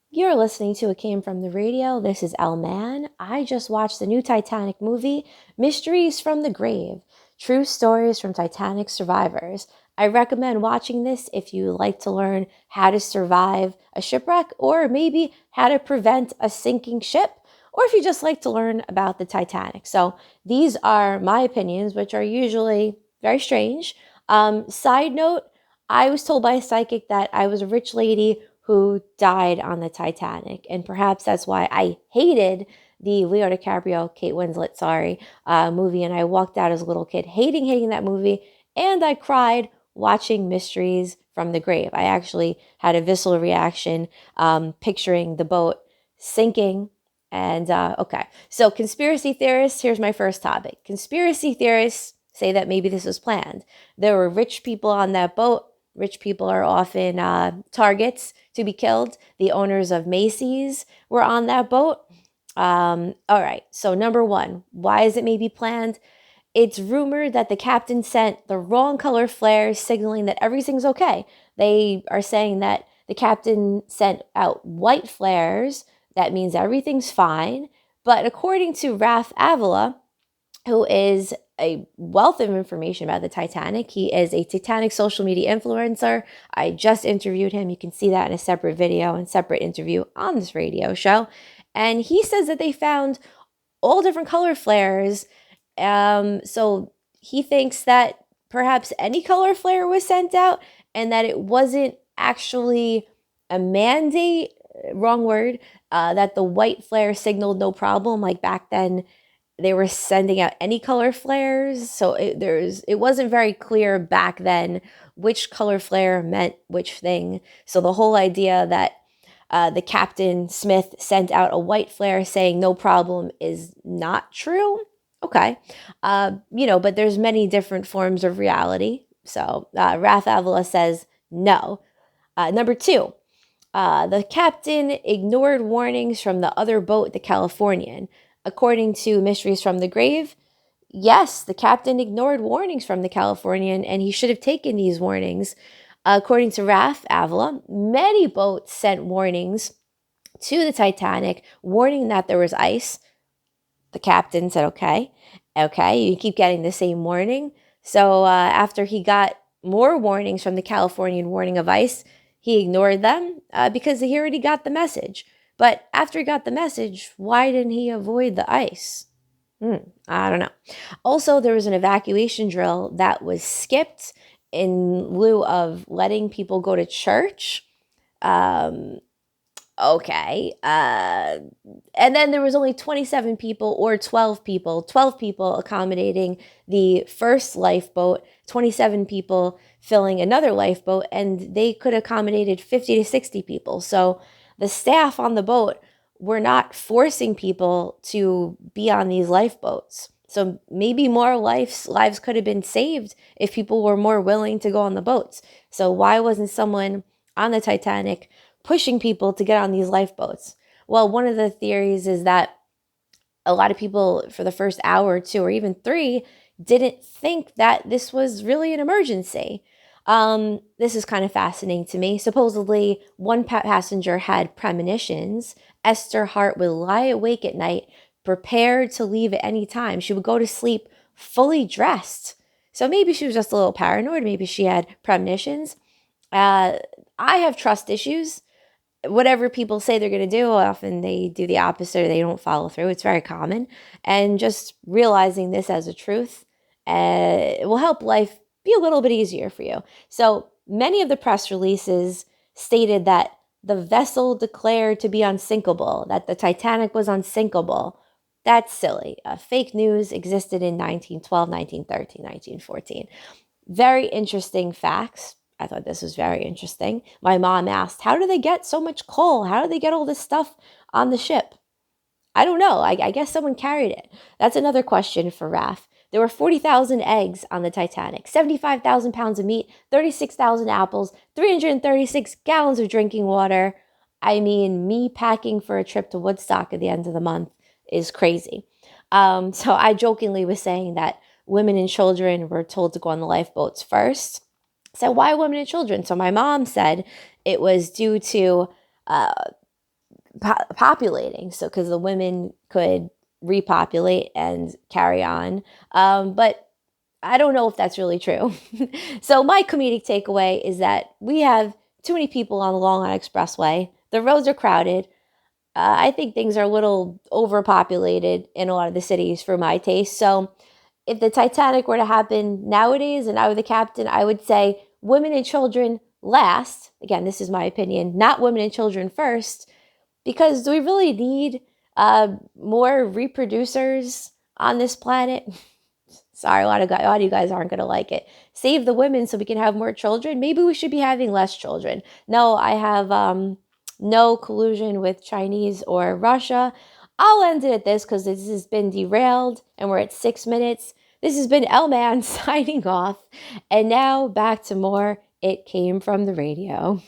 You're listening to It Came From the Radio. This is El Man. I just watched the new Titanic movie, Mysteries from the Grave, True Stories from Titanic Survivors. I recommend watching this if you like to learn how to survive a shipwreck or maybe how to prevent a sinking ship, or if you just like to learn about the Titanic. So these are my opinions, which are usually very strange. Side note, I was told by a psychic that I was a rich lady who died on the Titanic. And perhaps that's why I hated the Leo DiCaprio, Kate Winslet, movie. And I walked out as a little kid hating that movie. And I cried watching Mysteries from the Grave. I actually had a visceral reaction picturing the boat sinking. And okay, so conspiracy theorists, here's my first topic. Conspiracy theorists say that maybe this was planned. There were rich people on that boat. Rich people are often targets to be killed. The owners of Macy's were on that boat. All right, so number one, why is it maybe planned? It's rumored that the captain sent the wrong color flares signaling that everything's okay. They are saying that the captain sent out white flares. That means everything's fine. But according to Raf Avila, who is a wealth of information about the Titanic. He is a Titanic social media influencer. I just interviewed him. You can see that in a separate video and separate interview on this radio show. And he says that they found all different color flares. So he thinks that perhaps any color flare was sent out and that it wasn't actually a mandate, wrong word, that the white flare signaled no problem. Like back then, they were sending out any color flares. So it wasn't very clear back then which color flare meant which thing. So the whole idea that the Captain Smith sent out a white flare saying no problem is not true. Okay. But there's many different forms of reality. So Raf Avila says no. Number two, the captain ignored warnings from the other boat, the Californian. According to Mysteries from the Grave, yes, the captain ignored warnings from the Californian and he should have taken these warnings. According to Raf Avila, many boats sent warnings to the Titanic, warning that there was ice. The captain said, okay, you keep getting the same warning. So after he got more warnings from the Californian warning of ice, he ignored them because he already got the message. But after he got the message, why didn't he avoid the ice? I don't know. Also, there was an evacuation drill that was skipped in lieu of letting people go to church. Um, okay. And then there was only 27 people or 12 people accommodating the first lifeboat, 27 people filling another lifeboat, and they could have accommodated 50 to 60 people. So the staff on the boat were not forcing people to be on these lifeboats. So maybe more lives could have been saved if people were more willing to go on the boats. So why wasn't someone on the Titanic pushing people to get on these lifeboats? Well, one of the theories is that a lot of people for the first hour or two or even three didn't think that this was really an emergency. This is kind of fascinating to me. Supposedly, one passenger had premonitions. Esther Hart would lie awake at night, prepared to leave at any time. She would go to sleep fully dressed. So maybe she was just a little paranoid. Maybe she had premonitions. I have trust issues. Whatever people say they're going to do, often they do the opposite or they don't follow through. It's very common. And just realizing this as a truth it will help life be a little bit easier for you. So many of the press releases stated that the vessel declared to be unsinkable, that the Titanic was unsinkable. That's silly. Fake news existed in 1912, 1913, 1914. Very interesting facts. I thought this was very interesting. My mom asked, how do they get so much coal? How do they get all this stuff on the ship? I don't know. I guess someone carried it. That's another question for Raf. There were 40,000 eggs on the Titanic, 75,000 pounds of meat, 36,000 apples, 336 gallons of drinking water. I mean, me packing for a trip to Woodstock at the end of the month is crazy. So I jokingly was saying that women and children were told to go on the lifeboats first. So why women and children? So my mom said it was due to populating. So, because the women could repopulate and carry on. But I don't know if that's really true. So, my comedic takeaway is that we have too many people on the Long Island Expressway. The roads are crowded. I think things are a little overpopulated in a lot of the cities for my taste. So, if the Titanic were to happen nowadays and I were the captain, I would say women and children last. Again, this is my opinion, not women and children first, because do we really need more reproducers on this planet? Sorry, a lot of you guys aren't going to like it. Save the women so we can have more children. Maybe we should be having less children. No, I have no collusion with Chinese or Russia. I'll end it at this because this has been derailed and we're at 6 minutes. This has been L-Man signing off. And now back to more It Came from the Radio.